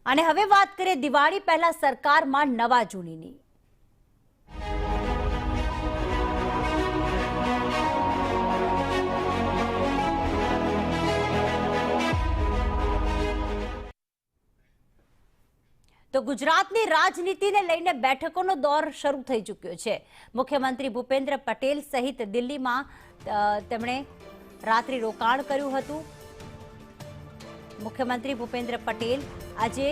અને હવે વાત કરીએ દિવાળી પહેલા સરકારમાં નવા જૂનીની। તો ગુજરાતની રાજનીતિને લઈને બેઠકોનો દોર શરૂ થઈ ચૂક્યો છે। મુખ્યમંત્રી ભૂપેન્દ્ર પટેલ સહિત દિલ્હીમાં તેમણે રાત્રિ રોકાણ કર્યું હતું। મુખ્યમંત્રી ભૂપેન્દ્ર પટેલ આજે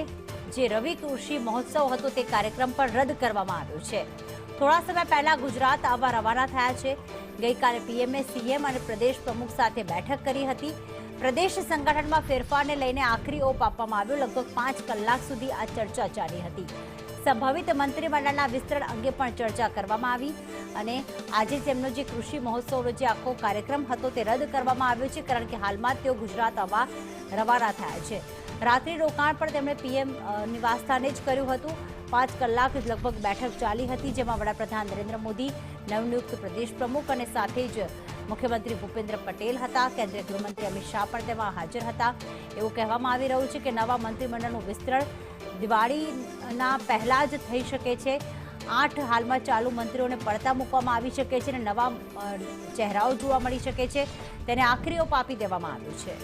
જે રવિ કૃષિ મહોત્સવ હતો તે કાર્યક્રમ પર રદ કરવામાં આવ્યો છે। થોડા સમય પહેલા ગુજરાત આવવા રવાના થયા છે। ગઈકાલે પીએમએ સીએમ અને પ્રદેશ પ્રમુખ સાથે બેઠક કરી હતી। પ્રદેશ સંગઠનમાં ફેરફારને લઈને આખરી ઓપ આપવામાં આવ્યો। લગભગ 5 કલાક સુધી આ ચર્ચા ચાલી હતી। સંભવિત મંત્રીમંડળના વિસ્તરણ અંગે પણ ચર્ચા કરવામાં આવી અને આજે તેમનો જે કૃષિ મહોત્સવનો જે આખો કાર્યક્રમ હતો તે રદ કરવામાં આવ્યો છે, કારણ કે હાલમાં તેઓ ગુજરાત આવવા રવાના થયા છે। રાત્રિ રોકાણ પણ તેમણે પીએમ નિવાસસ્થાને જ કર્યું હતું। 5 કલાક લગભગ બેઠક ચાલી હતી, જેમાં વડાપ્રધાન નરેન્દ્ર મોદી, નવનિયુક્ત પ્રદેશ પ્રમુખ અને સાથે જ મુખ્યમંત્રી ભૂપેન્દ્ર પટેલ હતા। કેન્દ્રીય ગૃહમંત્રી અમિત શાહ પણ તેમાં હાજર હતા। એવું કહેવામાં આવી રહ્યું છે કે નવા મંત્રીમંડળનું વિસ્તરણ દિવાળીના પહેલા જ થઈ શકે છે। 8 હાલમાં ચાલુ મંત્રીઓને પડતા મૂકવામાં આવી શકે છે અને નવા ચહેરાઓ જોવા મળી શકે છે। તેને આખરી ઓપ આપી દેવામાં આવ્યું છે।